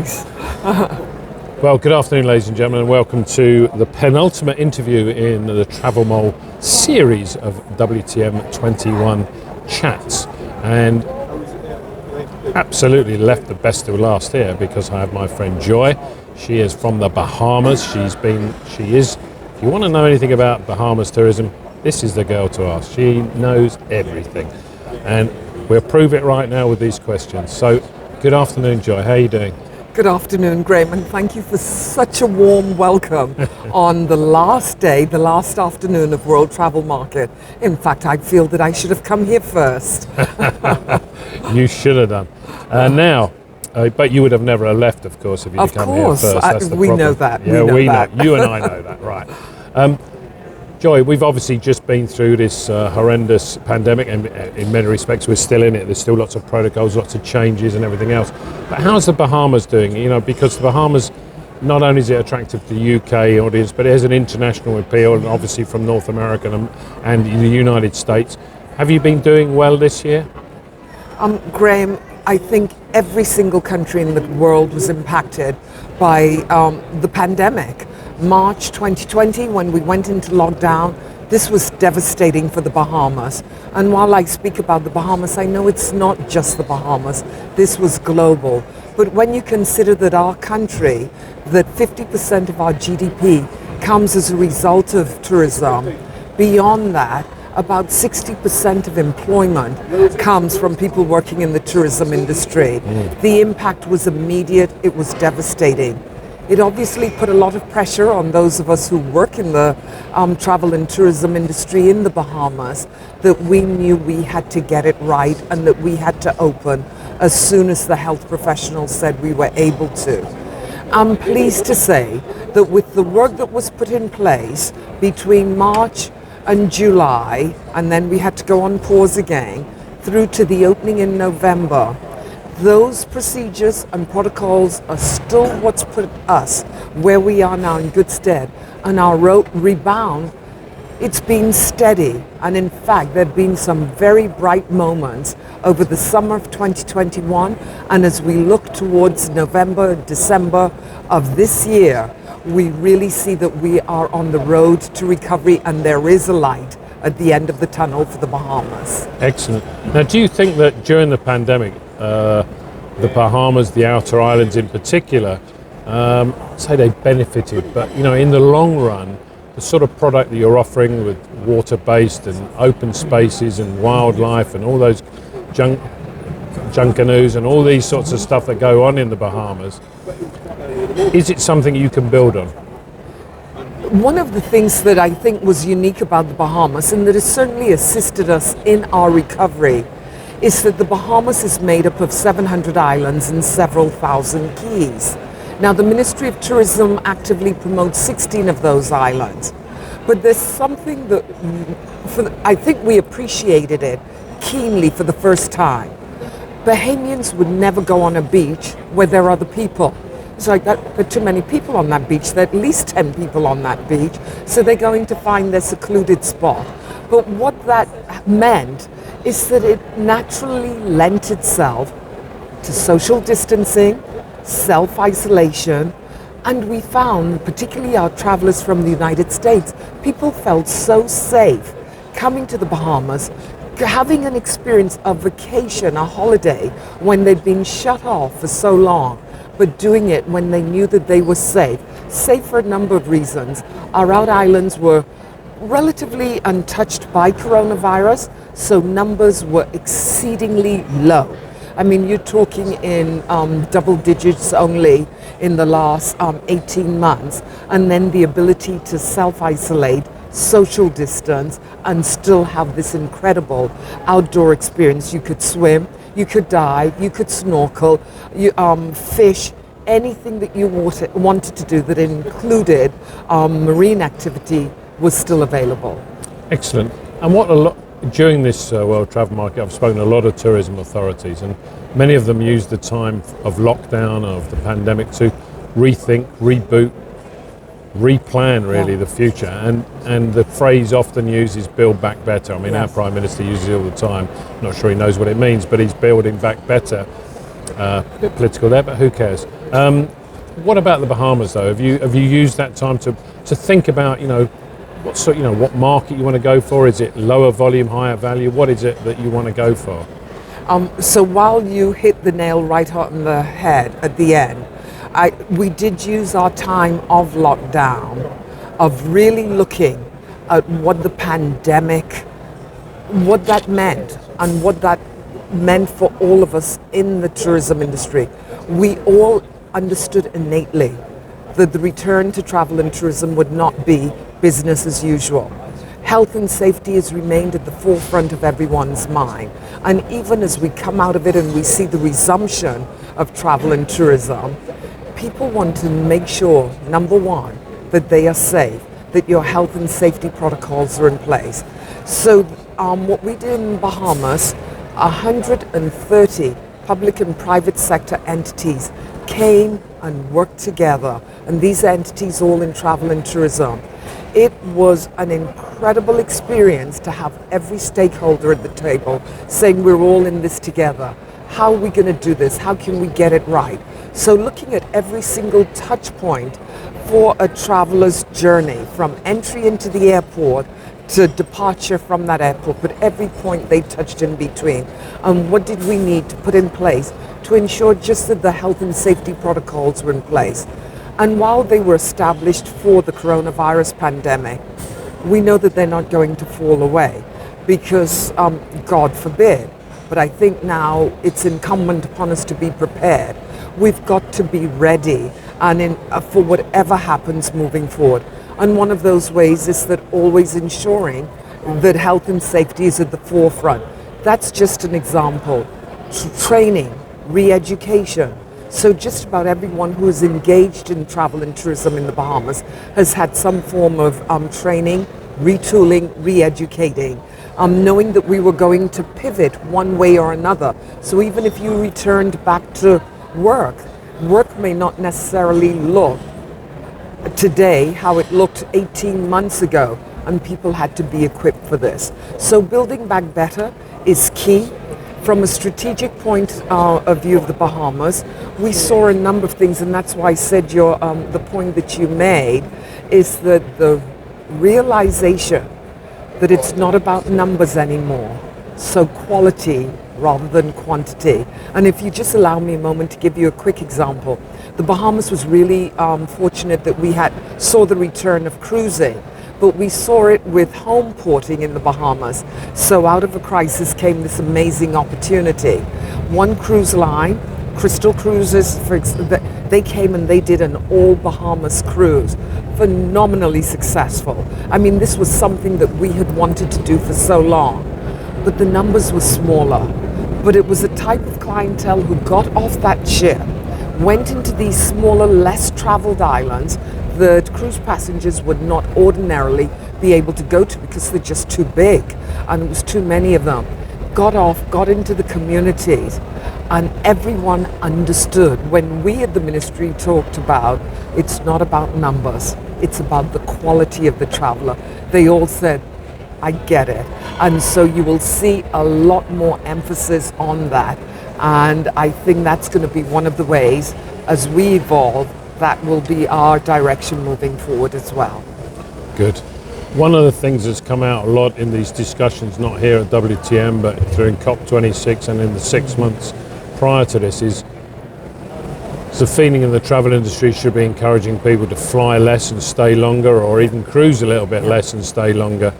thanks. Well, good afternoon, ladies and gentlemen, and welcome to the penultimate interview in the Travel Mole series of WTM 21 chats. And absolutely left the best till last here because I have my friend Joy. She is from the Bahamas. She is, if you want to know anything about Bahamas tourism, this is the girl to ask. She knows everything. And we'll prove it right now with these questions. So, good afternoon, Joy. How are you doing? Good afternoon, Graham, and thank you for such a warm welcome on the last day, the last afternoon of World Travel Market. In fact, I feel that I should have come here first. You should have done. Now, but you would have never left, of course, if you'd come here first. That's the we problem. know that. Yeah, we know that. You and I know that, right. Joy, we've obviously just been through this horrendous pandemic, and in many respects we're still in it. There's still lots of protocols, lots of changes and everything else. But how's the Bahamas doing? You know, because the Bahamas, not only is it attractive to the UK audience, but it has an international appeal, and obviously from North America and the United States. Have you been doing well this year? Graham, I think every single country in the world was impacted by the pandemic. March 2020, when we went into lockdown, this was devastating for the Bahamas. And while I speak about the Bahamas, I know it's not just the Bahamas. This was global. But when you consider that our country, that 50% of our GDP comes as a result of tourism, beyond that, about 60% of employment comes from people working in the tourism industry. The impact was immediate, it was devastating. It obviously put a lot of pressure on those of us who work in the travel and tourism industry in the Bahamas, that we knew we had to get it right and that we had to open as soon as the health professionals said we were able to. I'm pleased to say that with the work that was put in place between March and July, and then we had to go on pause again, through to the opening in November, those procedures and protocols are still what's put us where we are now in good stead. And our rebound, it's been steady. And in fact, there have been some very bright moments over the summer of 2021. And as we look towards November, December of this year, we really see that we are on the road to recovery, and there is a light at the end of the tunnel for the Bahamas. Excellent. Now, do you think that during the pandemic, the Bahamas, the outer islands in particular, say they benefited, but you know, in the long run, the sort of product that you're offering with water-based and open spaces and wildlife and all those junk canoes and all these sorts of stuff that go on in the Bahamas, is it something you can build on? One of the things that I think was unique about the Bahamas, and that has certainly assisted us in our recovery, is that the Bahamas is made up of 700 islands and several thousand keys. Now, the Ministry of Tourism actively promotes 16 of those islands, but there's something that I think we appreciated it keenly for the first time. Bahamians would never go on a beach where there are other people. It's like that, there are too many people on that beach. There are at least 10 people on that beach, so they're going to find their secluded spot. But what that meant is that it naturally lent itself to social distancing, self-isolation, and we found, particularly our travelers from the United States, people felt so safe coming to the Bahamas, having an experience of vacation, a holiday, when they'd been shut off for so long, but doing it when they knew that they were safe. Safe for a number of reasons. Our out islands were relatively untouched by coronavirus, so numbers were exceedingly low. I mean, you're talking in double digits only in the last 18 months, and then the ability to self-isolate, social distance, and still have this incredible outdoor experience. You could swim, you could dive, you could snorkel, you fish, anything that you wanted to do that included marine activity was still available. Excellent. And during this World Travel Market, I've spoken to a lot of tourism authorities, and many of them use the time of lockdown, of the pandemic, to rethink, reboot, replan really the future. And the phrase often used is build back better. I mean, our Prime Minister uses it all the time. I'm not sure he knows what it means, but he's building back better. A bit political there, but who cares? What about the Bahamas, though? Have you used that time to think about, what market you want to go for? Is it lower volume, higher value? What is it that you want to go for? So while you hit the nail right on the head at the end, we did use our time of lockdown, of really looking at what the pandemic, what that meant, and what that meant for all of us in the tourism industry. We all understood innately that the return to travel and tourism would not be business as usual. Health and safety has remained at the forefront of everyone's mind. And even as we come out of it and we see the resumption of travel and tourism, people want to make sure, number one, that they are safe, that your health and safety protocols are in place. So what we did in Bahamas, 130 public and private sector entities came and worked together, and these entities all in travel and tourism. It was an incredible experience to have every stakeholder at the table saying we're all in this together. How are we going to do this? How can we get it right? So looking at every single touch point for a traveler's journey, from entry into the airport to departure from that airport, but every point they touched in between. And what did we need to put in place to ensure just that the health and safety protocols were in place? And while they were established for the coronavirus pandemic, we know that they're not going to fall away because, God forbid, but I think now it's incumbent upon us to be prepared. We've got to be ready and for whatever happens moving forward. And one of those ways is that always ensuring that health and safety is at the forefront. That's just an example. Training, re-education. So just about everyone who is engaged in travel and tourism in the Bahamas has had some form of training, retooling, re-educating, knowing that we were going to pivot one way or another. So even if you returned back to work may not necessarily look today how it looked 18 months ago, and people had to be equipped for this. So building back better is key. From a strategic point of view of the Bahamas, we saw a number of things, and that's why I said the point that you made is that the realization that it's not about numbers anymore, so quality rather than quantity. And if you just allow me a moment to give you a quick example, the Bahamas was really fortunate that we saw the return of cruising, but we saw it with home porting in the Bahamas. So out of a crisis came this amazing opportunity. One cruise line, Crystal Cruises, they came and they did an all Bahamas cruise, phenomenally successful. I mean, this was something that we had wanted to do for so long, but the numbers were smaller. But it was a type of clientele who got off that ship, went into these smaller, less traveled islands that cruise passengers would not ordinarily be able to go to because they're just too big and it was too many of them. Got off, got into the communities, and everyone understood when we at the ministry talked about it's not about numbers, it's about the quality of the traveler. They all said, I get it. And so you will see a lot more emphasis on that. And I think that's going to be one of the ways as we evolve that will be our direction moving forward as well. Good. One of the things that's come out a lot in these discussions, not here at WTM, but during COP26 and in the 6 months prior to this, is the feeling in the travel industry should be encouraging people to fly less and stay longer, or even cruise a little bit less and stay longer.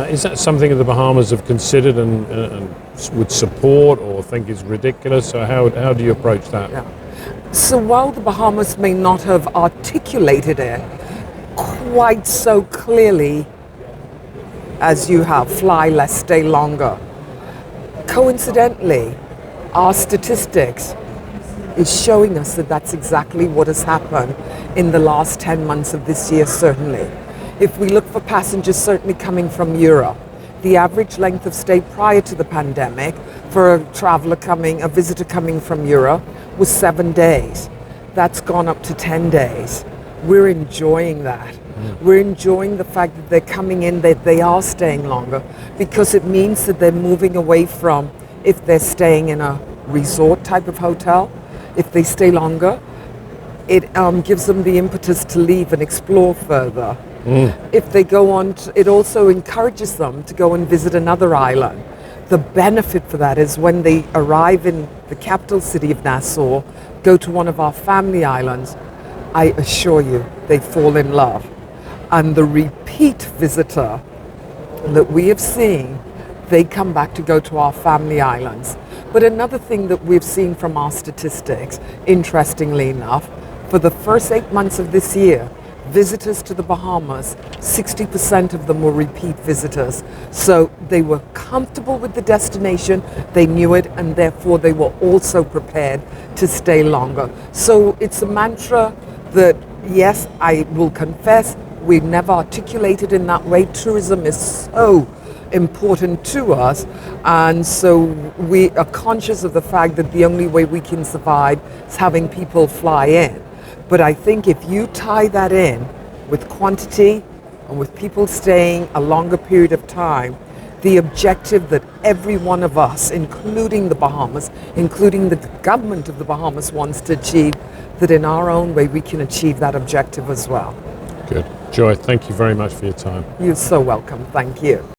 Is that something that the Bahamas have considered and would support, or think is ridiculous? So how do you approach that? Yeah. So while the Bahamas may not have articulated it quite so clearly as you have, fly less, stay longer, coincidentally, our statistics is showing us that that's exactly what has happened in the last 10 months of this year, certainly. If we look for passengers certainly coming from Europe, the average length of stay prior to the pandemic for a visitor coming from Europe was 7 days. That's gone up to 10 days. We're enjoying that. We're enjoying the fact that they're coming in, that they are staying longer, because it means that they're moving away from, if they're staying in a resort type of hotel. If they stay longer, it gives them the impetus to leave and explore further. If they go on, it also encourages them to go and visit another island. The benefit for that is when they arrive in the capital city of Nassau, go to one of our family islands, I assure you, they fall in love. And the repeat visitor that we have seen, they come back to go to our family islands. But another thing that we've seen from our statistics, interestingly enough, for the first 8 months of this year, visitors to the Bahamas, 60% of them were repeat visitors. So they were comfortable with the destination, they knew it, and therefore they were also prepared to stay longer. So it's a mantra that, yes, I will confess, we never articulated in that way. Tourism is so important to us, and so we are conscious of the fact that the only way we can survive is having people fly in. But I think if you tie that in with quantity and with people staying a longer period of time, the objective that every one of us, including the Bahamas, including the government of the Bahamas, wants to achieve, that in our own way we can achieve that objective as well. Good. Joy, thank you very much for your time. You're so welcome. Thank you.